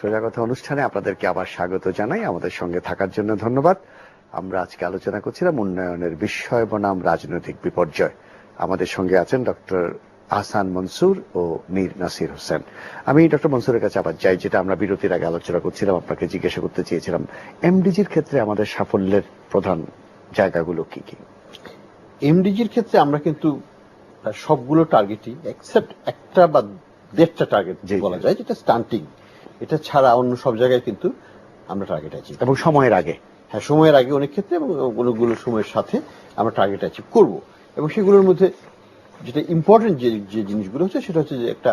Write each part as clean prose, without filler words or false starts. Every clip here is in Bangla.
সোজা কথা অনুষ্ঠানে আপনাদেরকে আবার স্বাগত জানাই। আমাদের সঙ্গে থাকার জন্য ধন্যবাদ। আমরা আজকে আলোচনা করছিলাম উন্নয়নের বিস্ময় বনাম রাজনৈতিক বিপর্যয়। আমাদের সঙ্গে আছেন ডক্টর আহসান মনসুর ও মীর নাসির হোসেন। আমি ডক্টর মনসুরের কাছে আবার যাই, যেটা আমরা বিরতির আগে আলোচনা করছিলাম। আপনাকে জিজ্ঞাসা করতে চেয়েছিলাম এমডিজির ক্ষেত্রে আমাদের সাফল্যের প্রধান জায়গাগুলো কি কি। এমডিজির ক্ষেত্রে আমরা কিন্তু সবগুলো টার্গেটই এক্সেপ্ট একটা বা দেড়টা টার্গেট বলা যায়, যেটা স্টান্টিং। এটা ছাড়া অন্য সব জায়গায় কিন্তু আমরা টার্গেট অ্যাচিভ, এবং সময়ের আগে। হ্যাঁ, সময়ের আগে অনেক ক্ষেত্রে, এবং অনেকগুলো সময়ের সাথে আমরা টার্গেট অ্যাচিভ করব। এবং সেগুলোর মধ্যে যেটা ইম্পর্টেন্ট যে জিনিসগুলো হচ্ছে, সেটা হচ্ছে যে একটা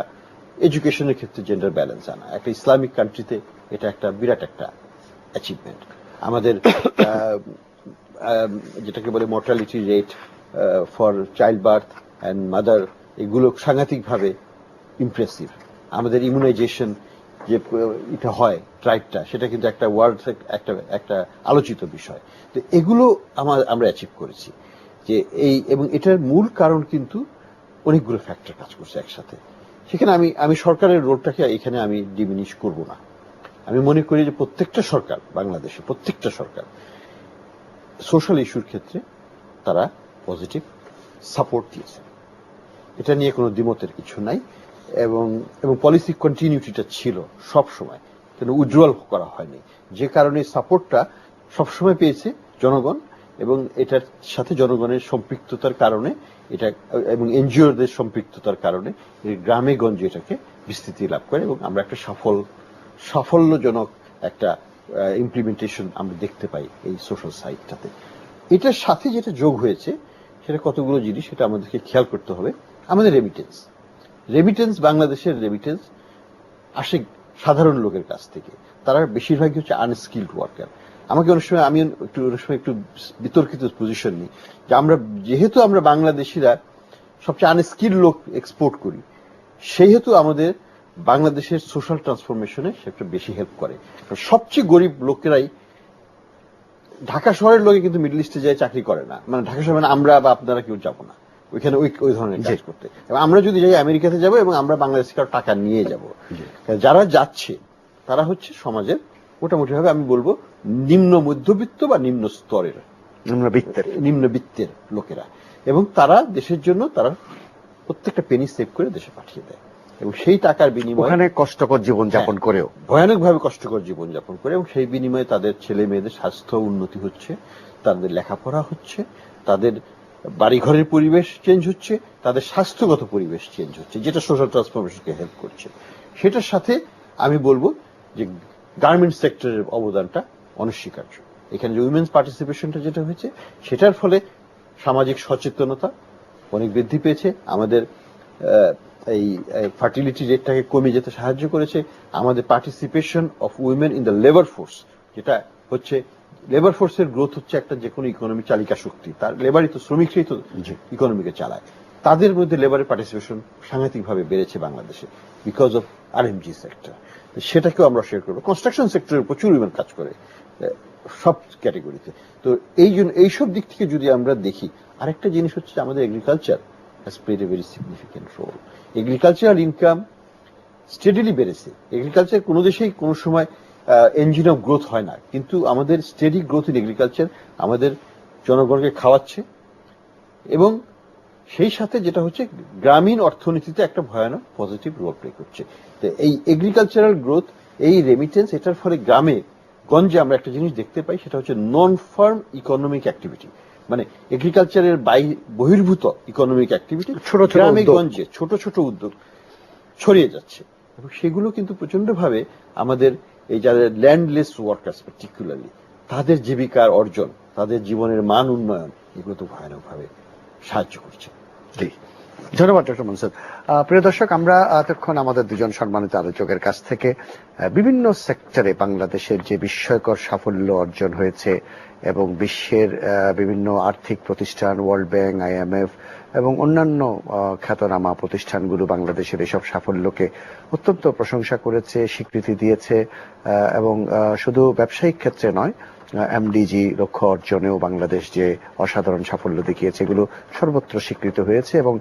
এডুকেশনের ক্ষেত্রে জেন্ডার ব্যালেন্স আনা। একটা ইসলামিক কান্ট্রিতে এটা একটা বিরাট একটা অ্যাচিভমেন্ট। আমাদের যেটাকে বলে mortality rate for child birth and mother, এগুলো সাংঘাতিকভাবে ইমপ্রেসিভ। আমাদের ইমিউনাইজেশন যে এটা হয় ট্রাইবটা, সেটা কিন্তু একটা ওয়ার্ল্ড একটা আলোচিত বিষয়। তো এগুলো আমরা অ্যাচিভ করেছি যে এবং এটার মূল কারণ কিন্তু অনেকগুলো ফ্যাক্টর কাজ করছে একসাথে। সেখানে আমি সরকারের রোলটাকে এখানে আমি ডিমিনিশ করব না। আমি মনে করি যে প্রত্যেকটা সরকার, বাংলাদেশে প্রত্যেকটা সরকার সোশ্যাল ইস্যুর ক্ষেত্রে তারা পজিটিভ সাপোর্ট দিয়েছে, এটা নিয়ে কোনো দ্বিমতের কিছু নাই। এবং পলিসি কন্টিনিউটিটা ছিল সব সময়, কিন্তু উজ্জ্বল করা হয়নি, যে কারণে সাপোর্টটা সবসময় পেয়েছে জনগণ। এবং এটার সাথে জনগণের সম্পৃক্ততার কারণে এটা, এবং এনজিওদের সম্পৃক্ততার কারণে গ্রামে গঞ্জে এটাকে বিস্তৃতি লাভ করে, এবং আমরা একটা সাফল্যজনক একটা ইমপ্লিমেন্টেশন আমরা দেখতে পাই এই সোশ্যাল সাইটটাতে। এটার সাথে যেটা যোগ হয়েছে সেটা কতগুলো জিনিস, সেটা আমাদেরকে খেয়াল করতে হবে। আমাদের রেমিটেন্স, বাংলাদেশের রেমিটেন্স আসে সাধারণ লোকের কাছ থেকে। তারা বেশিরভাগই হচ্ছে আনস্কিল্ড ওয়ার্কার। আমাকে অনেক সময় একটু বিতর্কিত পজিশন নিই যে যেহেতু আমরা বাংলাদেশিরা সবচেয়ে আনস্কিল্ড লোক এক্সপোর্ট করি, সেহেতু আমাদের বাংলাদেশের সোশ্যাল ট্রান্সফরমেশনে সেটা বেশি হেল্প করে। সবচেয়ে গরিব লোকেরাই, ঢাকা শহরের লোকে কিন্তু মিডল ইস্টে যায় চাকরি করে না, মানে ঢাকা শহরে মানে আমরা বা আপনারা কেউ যাবো না ওইখানে ওই ধরনের কাজ করতে। এবং আমরা যদি যাই আমেরিকাতে যাব, এবং আমরা বাংলাদেশ থেকে টাকা নিয়ে যাব। যারা যাচ্ছে তারা হচ্ছে সমাজের মোটামুটি ভাবে আমি বলবো নিম্ন মধ্যবিত্ত বা নিম্ন স্তরের, নিম্নবিত্তের লোকেরা। এবং তারা দেশের জন্য তারা প্রত্যেকটা পেনি সেভ করে দেশে পাঠিয়ে দেয়, এবং সেই টাকার বিনিময়ে ওখানে কষ্টকর জীবনযাপন করেও, ভয়ানকভাবে কষ্টকর জীবনযাপন করে, এবং সেই বিনিময়ে তাদের ছেলে মেয়েদের স্বাস্থ্য উন্নতি হচ্ছে, তাদের লেখাপড়া হচ্ছে, তাদের বাড়িঘরের পরিবেশ চেঞ্জ হচ্ছে, তাদের স্বাস্থ্যগত পরিবেশ চেঞ্জ হচ্ছে, যেটা সোশ্যাল ট্রান্সফরমেশনকে হেল্প করছে। সেটার সাথে আমি বলবো যে গার্মেন্টস সেক্টরের অবদানটা অনস্বীকার্য। এখানে যে উইমেন্স পার্টিসিপেশনটা যেটা হয়েছে, সেটার ফলে সামাজিক সচেতনতা অনেক বৃদ্ধি পেয়েছে। আমাদের এই ফার্টিলিটি রেটটাকে কমে যেতে সাহায্য করেছে। আমাদের participation of women in the labour force, যেটা হচ্ছে লেবার ফোর্সের গ্রোথ হচ্ছে একটা যে কোনো ইকোনমি চালিকা শক্তি, তার লেবারই তো, শ্রমিকরাই তো ইকোনমিকে চালায়। তাদের মধ্যে লেবারের পার্টিসিপেশন সাংঘাতিকভাবে বেড়েছে বাংলাদেশে বিকজ অফ আরএমজি সেক্টর। সেটাকেও আমরা শেয়ার করবো। কনস্ট্রাকশন সেক্টরে প্রচুর উইমেন কাজ করে সব ক্যাটেগরিতে। তো এইসব দিক থেকে যদি আমরা দেখি, আরেকটা জিনিস হচ্ছে আমাদের agriculture has played a very significant role. Agricultural income steadily বেড়েছে। এগ্রিকালচার কোনো দেশেই কোনো সময় এঞ্জিন অফ গ্রোথ হয় না, কিন্তু আমাদের স্টেডি গ্রোথ ইন এগ্রিকালচার আমাদের জনগণকে খাওয়াচ্ছে, এবং সেই সাথে যেটা হচ্ছে গ্রামীণ অর্থনীতিতে একটা ভয়ানক পজিটিভ রোল প্লে করছে। তো এই এগ্রিকালচারাল গ্রোথ, এই রেমিটেন্স, এটার ফলে গ্রামে গঞ্জে আমরা একটা জিনিস দেখতে পাই, সেটা হচ্ছে নন ফার্ম ইকোনমিক অ্যাক্টিভিটি, মানে এগ্রিকালচারের বহির্ভূত ইকোনমিক অ্যাক্টিভিটি গ্রামে গঞ্জে ছোট ছোট উদ্যোগ ছড়িয়ে যাচ্ছে। এবং সেগুলো কিন্তু প্রচন্ডভাবে আমাদের এই যাদের ল্যান্ডলেস ওয়ার্কার্স পার্টিকুলারলি, তাদের জীবিকার অর্জন, তাদের জীবনের মান উন্নয়ন, এগুলো তো ভয়ানকভাবে সাহায্য করছে। ধন্যবাদ ডক্টর মনসুর। প্রিয় দর্শক, আমরা এতক্ষণ আমাদের দুজন সম্মানিত আলোচকের কাছ থেকে বিভিন্ন সেক্টরে বাংলাদেশের যে বিস্ময়কর সাফল্য অর্জন হয়েছে, এবং বিশ্বের বিভিন্ন আর্থিক প্রতিষ্ঠান, ওয়ার্ল্ড ব্যাংক, আইএমএফ এবং অন্যান্য খ্যাতনামা প্রতিষ্ঠানগুলো বাংলাদেশের এসব সাফল্যকে অত্যন্ত প্রশংসা করেছে, স্বীকৃতি দিয়েছে, এবং শুধু ব্যবসায়িক ক্ষেত্রে নয়, এমডিজি লক্ষ্য অর্জনেও বাংলাদেশ যে অসাধারণ সাফল্য দেখিয়েছে, এগুলো সর্বত্র স্বীকৃত হয়েছে এবং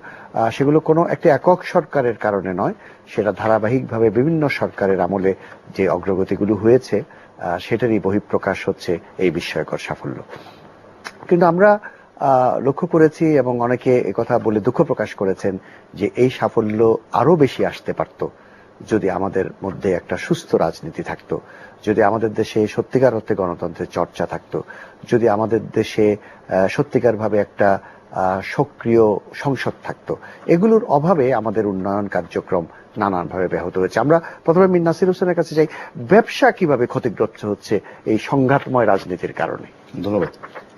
সেগুলো কোনো একটি একক সরকারের কারণে নয়, সেটা ধারাবাহিকভাবে বিভিন্ন সরকারের আমলে যে অগ্রগতিগুলো হয়েছে সেটারই বহিঃপ্রকাশ হচ্ছে এই বিস্ময়কর সাফল্য। কিন্তু আমরা লক্ষ্য করেছি এবং অনেকে একথা বলে দুঃখ প্রকাশ করেছেন যে এই সাফল্য আরো বেশি আসতে পারত যদি আমাদের মধ্যে একটা সুস্থ রাজনীতি থাকতো, যদি আমাদের দেশে সত্যিকার অর্থে গণতন্ত্রের চর্চা থাকতো, যদি আমাদের দেশে সত্যিকার ভাবে একটা সক্রিয় সংসদ থাকতো। এগুলোর অভাবে আমাদের উন্নয়ন কার্যক্রম নানানভাবে ব্যাহত হয়েছে। আমরা প্রথমে মীর নাসির হোসেনের কাছে যাই, ব্যবসা কিভাবে ক্ষতিগ্রস্ত হচ্ছে এই সংঘাতময় রাজনীতির কারণে? ধন্যবাদ।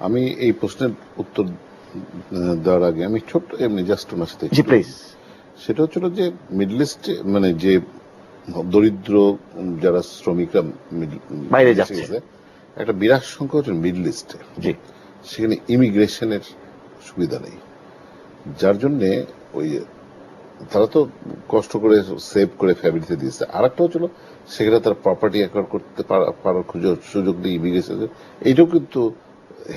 আমি এই প্রশ্নের উত্তর দেওয়ার আগে আমি ছোট্ট এমনি জাস্ট ওনার সাথে, জি প্লিজ। সেটা হচ্ছিল যে মিডল ইস্টে মানে যে দরিদ্র যারা শ্রমিকরা বাইরে যাচ্ছে, একটা বিরাট সংখ্যা হচ্ছে মিডল ইস্টে। জি, সেখানে ইমিগ্রেশনের সুবিধা নেই, যার জন্য ওই তারা তো কষ্ট করে সেভ করে ফ্যামিলিতে দিয়েছে। আর একটা হচ্ছিল সেখানে তারা প্রপার্টি অ্যাকোয়ার করতে পারার সুযোগ নেই ইমিগ্রেশন। এইটাও কিন্তু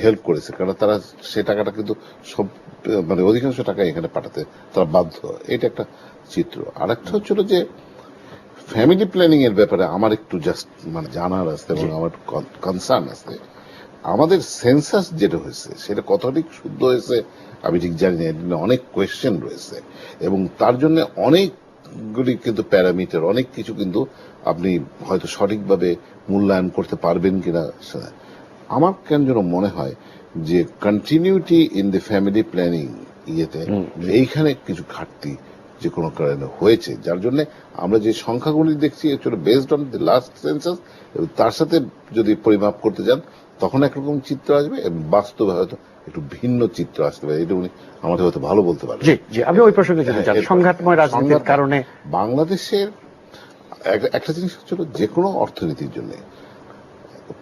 হেল্প করেছে, কারণ তারা সে টাকাটা কিন্তু সব মানে অধিকাংশ টাকা এখানে পাঠাতে তারা বাধ্য। এটা একটা চিত্র। আর একটা হচ্ছিল যে ফ্যামিলি প্ল্যানিং এর ব্যাপারে আমার একটু জাস্ট মানে জানার আছে এবং আমার কনসার্ন আছে। আমাদের সেন্সাস যেটা হয়েছে সেটা কতটা শুদ্ধ হয়েছে আমি ঠিক জানি না, এটা অনেক কোয়েশ্চেন রয়েছে এবং তার জন্য অনেকগুলি কিন্তু প্যারামিটার, অনেক কিছু কিন্তু আপনি হয়তো সঠিকভাবে মূল্যায়ন করতে পারবেন কিনা। আমার কেন যেন মনে হয় যে continuity in the family planning ইয়েতে এইখানে কিছু ঘাটতি যে কোনো কারণে হয়েছে, যার জন্য আমরা যে সংখ্যাগুলি দেখছি actually based on the last census, তার সাথে যদি পরিমাপ করতে যান তখন একরকম চিত্র আসবে এবং বাস্তবে হয়তো একটু ভিন্ন চিত্র আসতে পারে। এটা উনি আমাদের হয়তো ভালো বলতে পারবেন। জি জি, আমি ওই প্রসঙ্গে যেতে চাই, সংঘাতময় রাজনীতির কারণে বাংলাদেশের একটা জিনিস হচ্ছিল যে কোনো অর্থনীতির জন্য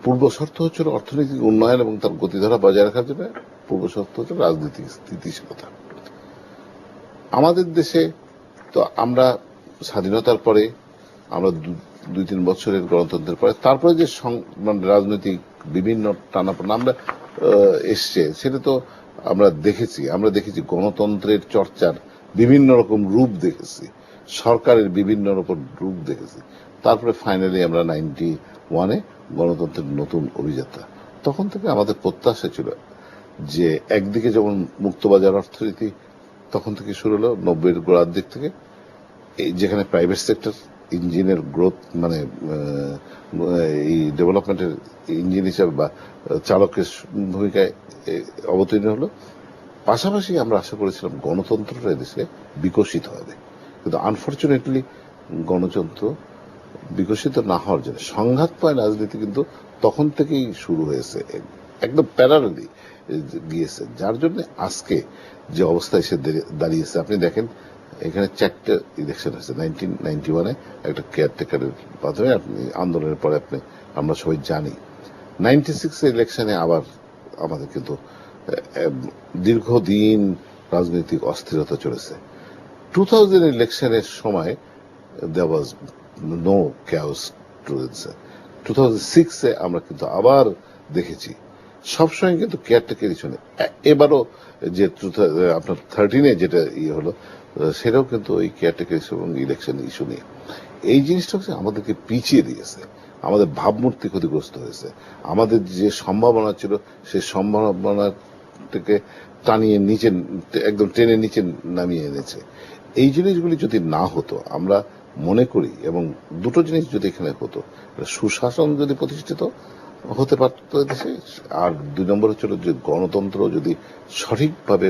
পূর্ব শর্ত হচ্ছিল অর্থনৈতিক উন্নয়ন এবং তার গতিধারা বজায় রাখার জন্য পূর্ব শর্ত হচ্ছে রাজনৈতিক স্থিতিশীলতা। আমাদের দেশে তো আমরা স্বাধীনতার পরে আমরা 2-3 বছরের গণতন্ত্রের পরে তারপরে যে মানে রাজনৈতিক বিভিন্ন টানাপোড়েন আমরা এসছে, সেটা তো আমরা দেখেছি গণতন্ত্রের চর্চার বিভিন্ন রকম রূপ দেখেছি, সরকারের বিভিন্ন রকম রূপ দেখেছি। তারপরে ফাইনালি আমরা 91-এ গণতন্ত্রের নতুন অভিযাত্রা। তখন থেকে আমাদের প্রত্যাশা ছিল যে একদিকে যেমন মুক্তবাজার অর্থনীতি তখন থেকে শুরু হলো 90-এর গোড়ার দিক থেকে, যেখানে প্রাইভেট সেক্টর ইঞ্জিনের গ্রোথ মানে এই ডেভেলপমেন্টের ইঞ্জিন হিসাবে বা চালকের ভূমিকায় অবতীর্ণ হলো। পাশাপাশি আমরা আশা করেছিলাম গণতন্ত্রটা দেশে বিকশিত হবে, কিন্তু আনফরচুনেটলি গণতন্ত্র বিকশিত না হওয়ার জন্য সংঘাতময় রাজনীতি কিন্তু তখন থেকেই শুরু হয়েছে, একদম প্যারালালি গিয়েছে, যার জন্য আজকে যে অবস্থায় এসে দাঁড়িয়েছে। আপনি দেখেন এখানে 4টে ইলেকশন হয়েছে 1991-এ একটা কেয়ারটেকারের মাধ্যমে, আপনি আন্দোলনের পরে আমরা সবাই জানি 96-এর ইলেকশনে আবার আমাদের কিন্তু দীর্ঘদিন রাজনৈতিক অস্থিরতা চলেছে। 2000 ইলেকশনের সময় there was no chaos towards 2006-এ আমরা কিন্তু আবার দেখেছি সবসময় কিন্তু কেয়ারটেকার ইস্যু নেই। এবারও যে আপনার 13-এ যেটা হলো সেটাও কিন্তু ওই কেয়ারটেকার ইস্যু এবং ইলেকশন ইস্যু নিয়ে। এই জিনিসটা আমাদেরকে পিছিয়ে দিয়েছে, আমাদের ভাবমূর্তি ক্ষতিগ্রস্ত হয়েছে, আমাদের যে সম্ভাবনা ছিল সেই সম্ভাবনাটাকে টানিয়ে নিচে একদম টেনে নিচে নামিয়ে এনেছে। এই জিনিসগুলি যদি না হতো আমরা মনে করি, এবং দুটো জিনিস যদি এখানে হতো, সুশাসন যদি প্রতিষ্ঠিত হতে পারত দেশে, আর 2 নম্বর হচ্ছিল যে গণতন্ত্র যদি সঠিকভাবে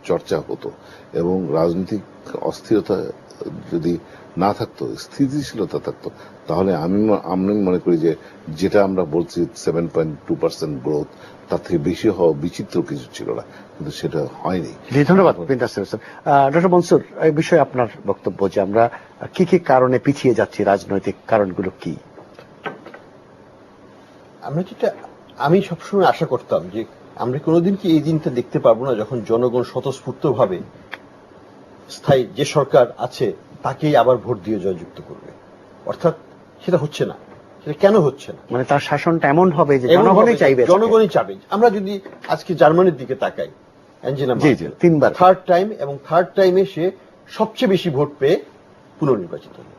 চর্চা হতো এবং রাজনৈতিক অস্থিরতা যদি না থাকতো, স্থিতিশীলতা থাকতো, তাহলে আমি মনে করি যে যেটা আমরা বলছি 7.2% গ্রোথ, তার থেকে বেশি হওয়া বিচিত্র কিছু ছিল না, কিন্তু সেটা হয়নি। ধন্যবাদ ডক্টর মনসুর, এই বিষয়ে আপনার বক্তব্য যে আমরা কি কি কারণে পিছিয়ে যাচ্ছি, রাজনৈতিক কারণগুলো কি? আমি সবসময় আশা করতাম যে আমরা কোনোদিন কি এই দিনটা দেখতে পারবো না যখন জনগণ স্বতঃস্ফূর্ত ভাবে স্থায়ী যে সরকার আছে তাকেই আবার ভোট দিয়ে জয়যুক্ত করবে। অর্থাৎ সেটা হচ্ছে না, সেটা কেন হচ্ছে না? মানে তার শাসনটা এমন হবে যে এমন জনগণই হবে, চাইবে, জনগণই চাবে। আমরা যদি আজকে জার্মানির দিকে তাকাই, অ্যাঞ্জেলা জি জি মার্কেল 3 বার থার্ড টাইম, এবং থার্ড টাইমে সে সবচেয়ে বেশি ভোট পেয়ে পুনর্নির্বাচিত হল।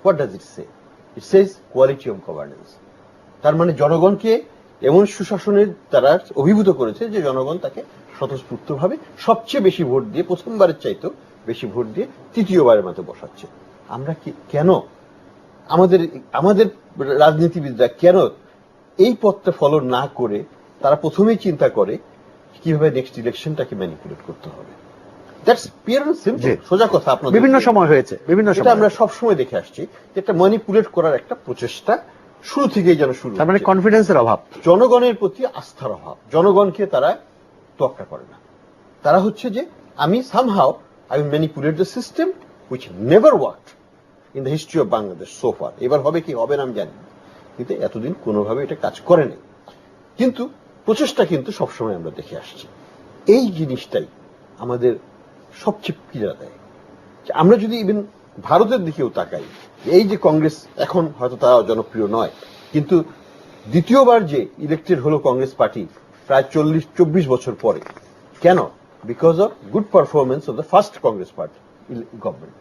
What does it say? It Sage quality of governance. তার মানে জনগণকে এমন সুশাসনের দ্বারা অভিভূত করেছে যে জনগণ তাকে স্বতঃস্ফূর্তভাবে সবচেয়ে বেশি ভোট দিয়ে, প্রথমবারের চাইতেও বেশি ভোট দিয়ে তৃতীয়বারের মতো বসাচ্ছে। আমরা কি কেন, আমাদের রাজনীতিবিদরা কেন এই পথটা ফলো না করে তারা প্রথমেই চিন্তা করে কিভাবে নেক্সট ইলেকশনটাকে ম্যানিপুলেট করতে হবে? দ্যাটস পিওর এন্ড সিম্পল, সোজা কথা। আপনাদের বিভিন্ন সময় হয়েছে, বিভিন্ন এটা সময় আমরা সব সময় দেখে আসছি যে এটা ম্যানিপুলেট করার একটা প্রচেষ্টা শুরু থেকেই যেন শুরু। তার মানে হচ্ছে। কনফিডেন্সের অভাব, জনগণের প্রতি আস্থার অভাব। জনগণকে তারা তোয়াক্কা করে না। তারা হচ্ছে যে আমি somehow I will manipulate the system which never worked in the history of Bangladesh so far. এবার হবে কি হবে না আমি জানি না, কিন্তু এতদিন কোনোভাবে এটা কাজ করে নাই। কিন্তু প্রচেষ্টা কিন্তু সবসময় আমরা দেখে আসছি। এই জিনিসটাই আমাদের সবচেয়ে পীড়া দেয়। আমরা যদি ইভেন ভারতের দিকেও তাকাই, এই যে কংগ্রেস, এখন হয়তো তারা জনপ্রিয় নয়, কিন্তু দ্বিতীয়বার যে ইলেক্টেড হলো কংগ্রেস পার্টি প্রায় 40-24 বছর পরে, কেন? Because of good performance of the first Congress party government,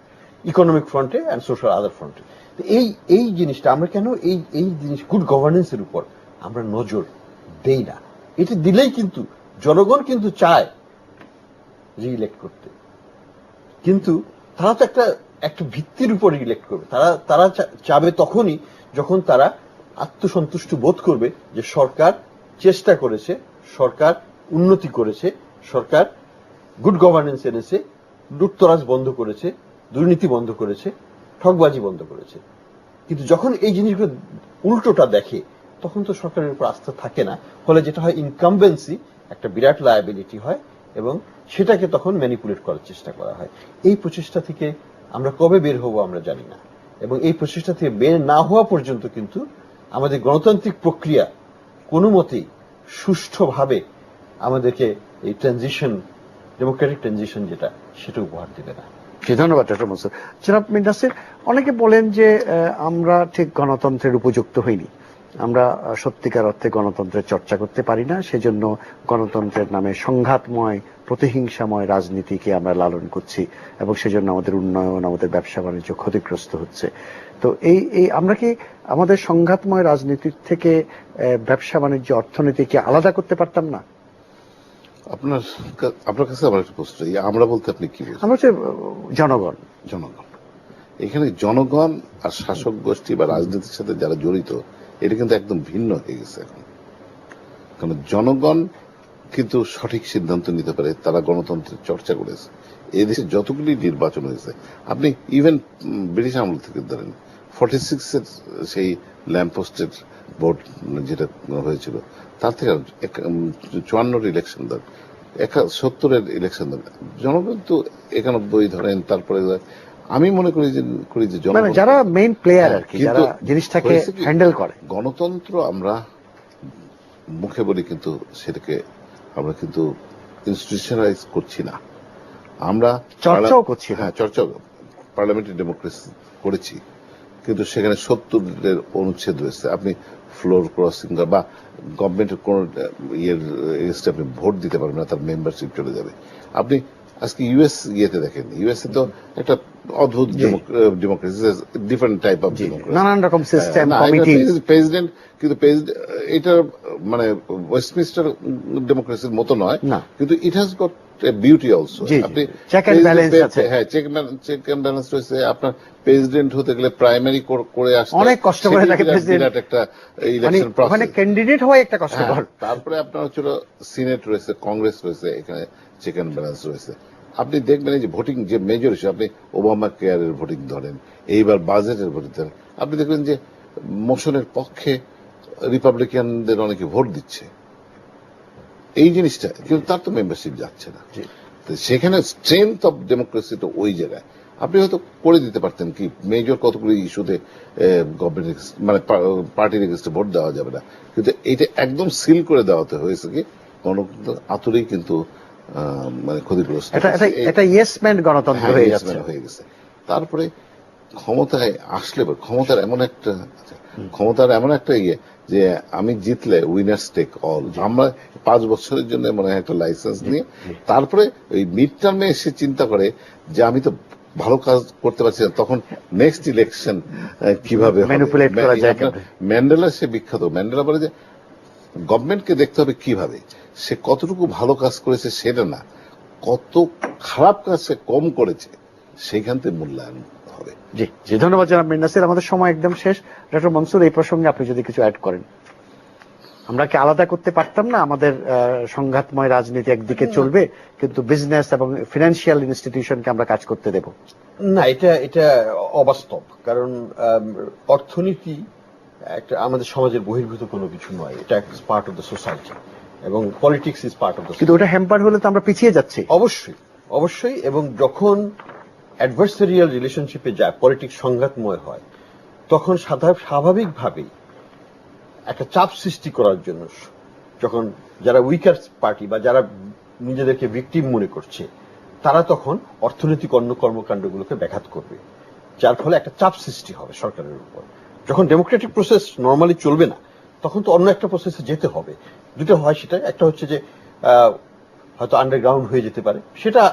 economic ফ্রন্টে অ্যান্ড সোশ্যাল আদার ফ্রন্টে। এই জিনিসটা আমরা কেন এই জিনিস গুড গভর্নেন্সের উপর আমরা নজর দেই না? এটা দিলেই কিন্তু জনগণ কিন্তু চায় রিইলেক্ট করতে, কিন্তু তারা তো একটা ভিত্তির উপর রিইলেক্ট করবে। তারা চাবে তখনই যখন তারা আত্মসন্তুষ্ট বোধ করবে যে সরকার চেষ্টা করেছে, সরকার উন্নতি করেছে, সরকার গুড গভর্নেন্স এনেছে, লুটতরাজ বন্ধ করেছে, দুর্নীতি বন্ধ করেছে, ঠকবাজি বন্ধ করেছে। কিন্তু যখন এই জিনিসগুলো উল্টোটা দেখে তখন তো সরকারের উপর আস্থা থাকে না। ফলে যেটা হয়, ইনকামবেন্সি একটা বিরাট লায়াবিলিটি হয় এবং সেটাকে তখন ম্যানিপুলেট করার চেষ্টা করা হয়। এই প্রচেষ্টা থেকে আমরা কবে বের হব আমরা জানি না, এবং এই প্রচেষ্টা থেকে বের না হওয়া পর্যন্ত কিন্তু আমাদের গণতান্ত্রিক প্রক্রিয়া কোনো মতেই সুষ্ঠুভাবে আমাদেরকে এই ট্রানজিশন, ডেমোক্রেটিক ট্রানজিশন যেটা, সেটা উপহার দেবে না। ধন্যবাদ ডক্টর মনসুর। জনাব মীর নাসির, অনেকে বলেন যে আমরা ঠিক গণতন্ত্রের উপযুক্ত হইনি, আমরা সত্যিকার অর্থে গণতন্ত্রের চর্চা করতে পারি না, সেজন্য গণতন্ত্রের নামে সংঘাতময়, প্রতিহিংসাময় রাজনীতিকে আমরা লালন করছি এবং সেজন্য আমাদের উন্নয়ন, আমাদের ব্যবসা বাণিজ্য ক্ষতিগ্রস্ত হচ্ছে। তো এই আমরা কি আমাদের সংঘাতময় রাজনীতির থেকে ব্যবসা বাণিজ্য, অর্থনীতিকে আলাদা করতে পারতাম না? আপনার কাছে আমার একটা প্রশ্ন, আমরা বলতে আপনি কি বলছেন? আমরা হচ্ছে জনগণ। জনগণ, এখানে জনগণ আর শাসক গোষ্ঠী বা রাজনীতির সাথে যারা জড়িত, এটা কিন্তু একদম ভিন্ন হয়ে গেছে এখন। কারণ জনগণ কিন্তু সঠিক সিদ্ধান্ত নিতে পারে, তারা গণতন্ত্রের চর্চা করেছে। এই দেশে যতগুলি নির্বাচন হয়েছে, আপনি ইভেন ব্রিটিশ আমল থেকে ধরেন 46 এর সেই ল্যাম্পপোস্টের ভোট যেটা হয়েছিল, তার থেকে 54 ইলেকশন দেন, 71 ইলেকশন দেন, জনগণ তো 91 ধরেন। তারপরে আমি মনে করি যে জনগণ যারা মেইন প্লেয়ার আর কি, যারা জিনিসটাকে হ্যান্ডেল করে। গণতন্ত্র আমরা মুখে বলি, কিন্তু সেটাকে আমরা কিন্তু ইনস্টিটিউশনালাইজ করছি না, আমরা চর্চাও করছি। হ্যাঁ, চর্চা, পার্লামেন্টারি ডেমোক্রেসি করেছি, কিন্তু সেখানে 70 অনুচ্ছেদ রয়েছে। আপনি ফ্লোর ক্রসিং বা গভর্নমেন্টের কোন ইয়ের এগেইনস্টে আপনি ভোট দিতে পারবেন না, তার মেম্বারশিপ চলে যাবে। আপনি আজকে ইউএস ইয়েতে দেখেন, ইউএসএ তো একটা অদ্ভুত democracy, different type of democracy, নানান রকম সিস্টেম, কমিটি, প্রেসিডেন্ট, কিন্তু এটা মানে ওয়েস্টমিনিস্টার ডেমোক্রেসির মতো নয়, কিন্তু it has got beauty also. আপনি চেক এন্ড ব্যালেন্স আছে। হ্যাঁ, চেক এন্ড ব্যালেন্স রয়েছে। আপনার প্রেসিডেন্ট হতে গেলে প্রাইমারি করে আসতে অনেক কষ্ট করে থাকে প্রেসিডেন্ট, একটা ইলেকশন প্রসেস, ওখানে ক্যান্ডিডেট হয় একটা কষ্টকর। তারপরে আপনার হচ্ছে সিনেট রয়েছে, কংগ্রেস রয়েছে, এখানে চেক এন্ড ব্যালেন্স রয়েছে। আপনি দেখবেন এই যে ভোটিং, যে মেজর ইস্যু, আপনি ওবামা কেয়ারের ভোটিং ধরেন, এইবার বাজেটের ভোটিং ধরেন, আপনি দেখবেন যে মোশনের পক্ষে রিপাবলিকানদের অনেকে ভোট দিচ্ছে, এই জিনিসটা, কিন্তু তার তো মেম্বারশিপ যাচ্ছে না। সেখানে স্ট্রেংথ অফ ডেমোক্রেসি তো ওই জায়গায়। আপনি হয়তো করে দিতে পারতেন কি, মেজর কতগুলি ইস্যুতে গভর্নমেন্ট মানে পার্টির এগেইনস্টে ভোট দেওয়া যাবে না, কিন্তু এইটা একদম সিল করে দেওয়াতে হয়েছে কি, গণতন্ত্র আতুরেই কিন্তু মানে ক্ষতিগ্রস্ত, এটা ইয়েসম্যান গণতন্ত্র হয়ে গেছে। তারপরে ক্ষমতায় আসলে, ক্ষমতার এমন একটা ক্ষমতার এমন একটা ইয়ে যে আমি জিতলে উইনার্স টেক অল। আমরা 5 বছরের জন্য মনে হয় একটা লাইসেন্স নিয়ে তারপরে ওই মিড টার্মে এসে চিন্তা করে যে আমি তো ভালো কাজ করতে পারছি না, তখন নেক্সট ইলেকশন কিভাবে Manipulate করা যায় কেমনে। ম্যান্ডেলা সে বিখ্যাত, ম্যান্ডেলা বলে যে গভর্নমেন্টকে দেখতে হবে কিভাবে সে কতটুকু ভালো কাজ করেছে সেটা না, কত খারাপ কাজ সে কম করেছে সেইখান থেকে মূল্যায়ন হবে। জি জি, ধন্যবাদ জনাব মীর নাসির। আমাদের সময় একদম শেষ। ডক্টর মনসুর, এই প্রসঙ্গে আপনি যদি কিছু অ্যাড করেন। আমরা কি আলাদা করতে পারতাম না আমাদের সংঘাতময় রাজনীতি একদিকে চলবে কিন্তু বিজনেস এবং ফিনান্সিয়াল ইনস্টিটিউশনকে আমরা কাজ করতে দেব? না, এটা অবাস্তব। কারণ অর্থনীতি একটা আমাদের সমাজের বহির্ভূত কোনো কিছু নয়, এটা পার্ট অফ দ্য সোসাইটি এবং politics is part of the. কিন্তু ওটা হ্যাম্পার হলে তো আমরা পিছিয়ে যাচ্ছি। অবশ্যই অবশ্যই। এবং যখন অ্যাডভার্সারিয়াল রিলেশনশিপে যায়, পলিটিক্স সংঘাতময় হয়, তখন স্বাভাবিকভাবেই একটা চাপ সৃষ্টি করার জন্য যখন যারা উইকার পার্টি বা যারা নিজেদেরকে ভিকটিম মনে করছে তারা তখন অর্থনৈতিক অন্য কর্মকাণ্ডগুলোকে ব্যাঘাত করবে, যার ফলে একটা চাপ সৃষ্টি হবে সরকারের উপর। যখন ডেমোক্রেটিক প্রসেস নর্মালি চলবে না তখন তো অন্য একটা প্রসেসে যেতে হবে। দুটো হয়, সেটা একটা হচ্ছে যে হয়তো আন্ডারগ্রাউন্ড হয়ে যেতে পারে, সেটা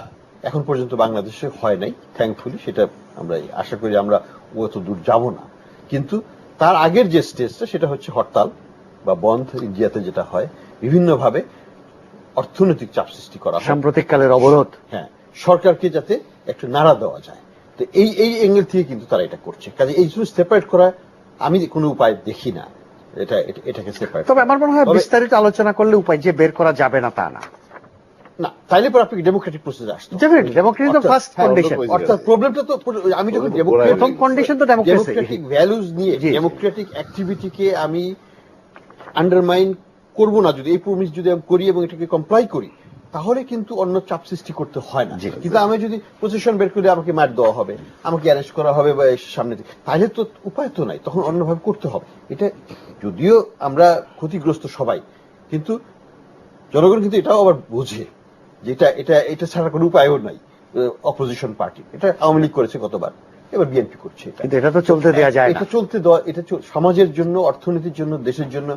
এখন পর্যন্ত বাংলাদেশে হয় নাই থ্যাঙ্কফুলি, সেটা আমরা আশা করি আমরা অত দূর যাব না। কিন্তু তার আগের যে স্টেজটা সেটা হচ্ছে হরতাল বা বন্ধ, ইন্ডিয়াতে যেটা হয় বিভিন্নভাবে অর্থনৈতিক চাপ সৃষ্টি করা, সাম্প্রতিককালের অবরোধ, হ্যাঁ, সরকারকে যাতে একটু নাড়া দেওয়া যায়। তো এই অ্যাঙ্গেল থেকে কিন্তু তারা এটা করছে। কাজে এই জন্য সেপারেট করা আমি কোনো উপায় দেখি না এটাকে সেপারেট। তবে আমার মনে হয় বিস্তারিত আলোচনা করলে উপায় যে বের করা যাবে না তা না। না, তাইলে পর আপনি ডেমোক্রেটিক প্রসেসে আসতে হবে। ডেমোক্রেসি তো ফার্স্ট কন্ডিশন। অর্থাৎ প্রবলেমটা তো আমি যখন প্রথম কন্ডিশন তো ডেমোক্রেটিক ভ্যালুজ নিয়ে ডেমোক্রেটিক অ্যাক্টিভিটিকে আমি আন্ডারমাইন করব না, যদি এই প্রমিস যদি আমি করি এবং এটাকে কমপ্লাই করি, তাহলে কিন্তু অন্য চাপ সৃষ্টি করতে হয় না। কিন্তু আমি যদি পজিশন বের করে আমাকে মার দেওয়া হবে, আমাকে অ্যারেস্ট করা হবে বা সামনে, তাহলে তো উপায় তো নাই, তখন অন্যভাবে করতে হবে। এটা যদিও আমরা ক্ষতিগ্রস্ত সবাই, কিন্তু জনগণ কিন্তু এটাও আবার বোঝে যে এটা ছাড়া কোনো উপায়ও নাই। অপোজিশন পার্টি এটা আওয়ামী লীগ করেছে কতবার, এবার বিএনপি করছে, কিন্তু এটা তো চলতে দেওয়া যায় না। এটা চলতে দেওয়া, এটা সমাজের জন্য, অর্থনীতির জন্য, দেশের জন্য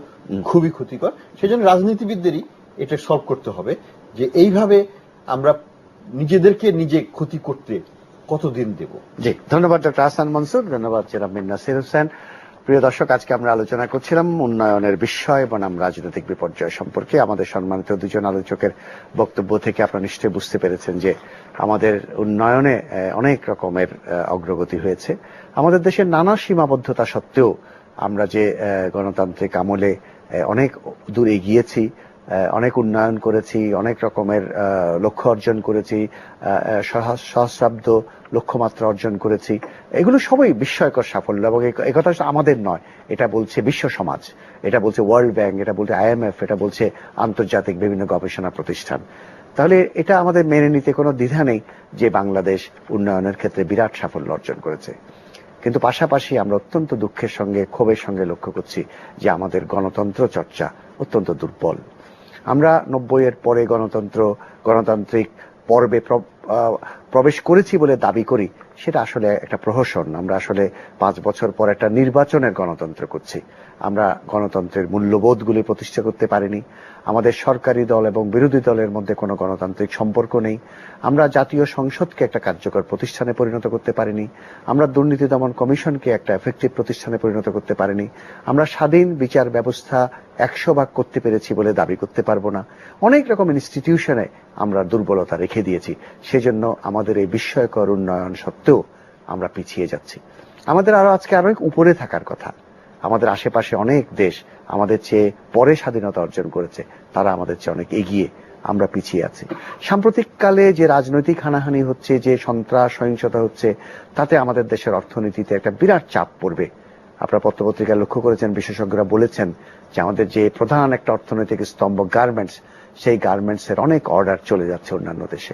খুবই ক্ষতিকর। সেজন্য রাজনীতিবিদদেরই এটা সলভ করতে হবে যে এইভাবে আমরা নিজেদেরকে নিজে ক্ষতি করতে কতদিন দেব। জি, ধন্যবাদ ডক্টর আহসান মনসুর, ধন্যবাদ জনাব মীর নাসির হোসেন। প্রিয় দর্শক, আজকে আমরা আলোচনা করছিলাম উন্নয়নের বিস্ময় বনাম রাজনৈতিক বিপর্যয় সম্পর্কে। আমাদের সম্মানিত দুজন আলোচকের বক্তব্য থেকে আপনারা নিশ্চয়ই বুঝতে পেরেছেন যে আমাদের উন্নয়নে অনেক রকমের অগ্রগতি হয়েছে। আমাদের দেশের নানা সীমাবদ্ধতা সত্ত্বেও আমরা যে গণতান্ত্রিক আমলে অনেক দূর এগিয়েছি, অনেক উন্নয়ন করেছি, অনেক রকমের লক্ষ্য অর্জন করেছি, সহস্রাব্দ লক্ষ্যমাত্রা অর্জন করেছি, এগুলো সবই বিস্ময়কর সাফল্য। এবং এই কথা আমাদের নয়, এটা বলছে বিশ্ব সমাজ, এটা বলছে ওয়ার্ল্ড ব্যাংক, এটা বলছে IMF, এটা বলছে আন্তর্জাতিক বিভিন্ন গবেষণা প্রতিষ্ঠান। তাহলে এটা আমাদের মেনে নিতে কোনো দ্বিধা নেই যে বাংলাদেশ উন্নয়নের ক্ষেত্রে বিরাট সাফল্য অর্জন করেছে। কিন্তু পাশাপাশি আমরা অত্যন্ত দুঃখের সঙ্গে, ক্ষোভের সঙ্গে লক্ষ্য করছি যে আমাদের গণতন্ত্র চর্চা অত্যন্ত দুর্বল। আমরা 90-এর পরে গণতান্ত্রিক পর্বে প্রবেশ করেছি বলে দাবি করি, সেটা আসলে একটা প্রহসন। আমরা আসলে 5 বছর পর একটা নির্বাচনের গণতন্ত্র করছি। আমরা গণতন্ত্রের মূল্যবোধগুলি প্রতিষ্ঠা করতে পারিনি। আমাদের সরকারি দল এবং বিরোধী দলের মধ্যে কোনো গণতান্ত্রিক সম্পর্ক নেই। আমরা জাতীয় সংসদকে একটা কার্যকর প্রতিষ্ঠানে পরিণত করতে পারিনি। আমরা দুর্নীতি দমন কমিশনকে একটা এফেক্টিভ প্রতিষ্ঠানে পরিণত করতে পারিনি। আমরা স্বাধীন বিচার ব্যবস্থা 100 ভাগ করতে পেরেছি বলে দাবি করতে পারবো না। অনেক রকম ইনস্টিটিউশনে আমরা দুর্বলতা রেখে দিয়েছি। সেজন্য আমাদের এই বিস্ময়কর উন্নয়ন সত্ত্বেও আমরা পিছিয়ে যাচ্ছি। আমাদের আজকে আরো উপরে থাকার কথা। আমাদের আশেপাশে অনেক দেশ আমাদের চেয়ে পরে স্বাধীনতা অর্জন করেছে, তারা আমাদের চেয়ে অনেক এগিয়ে, আমরা পিছিয়ে আছি। সাম্প্রতিককালে যে রাজনৈতিক হানাহানি হচ্ছে, যে সন্ত্রাস সহিংসতা হচ্ছে, তাতে আমাদের দেশের অর্থনীতিতে একটা বিরাট চাপ পড়বে। আপনারা পত্রপত্রিকায় লক্ষ্য করেছেন, বিশেষজ্ঞরা বলেছেন যে আমাদের যে প্রধান একটা অর্থনৈতিক স্তম্ভ গার্মেন্টস, সেই গার্মেন্টসের অনেক অর্ডার চলে যাচ্ছে অন্যান্য দেশে।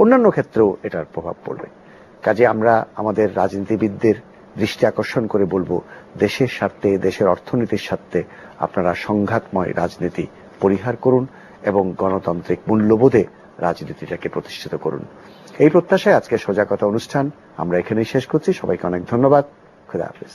অন্যান্য ক্ষেত্রেও এটার প্রভাব পড়বে। কাজে আমরা আমাদের রাজনীতিবিদদের দৃষ্টি আকর্ষণ করে বলবো, দেশের স্বার্থে, দেশের অর্থনীতির স্বার্থে আপনারা সংঘাতময় রাজনীতি পরিহার করুন এবং গণতান্ত্রিক মূল্যবোধে রাজনীতিটাকে প্রতিষ্ঠিত করুন। এই প্রত্যাশায় আজকে সোজা কথা অনুষ্ঠান আমরা এখানেই শেষ করছি। সবাইকে অনেক ধন্যবাদ। খুদা হাফেজ।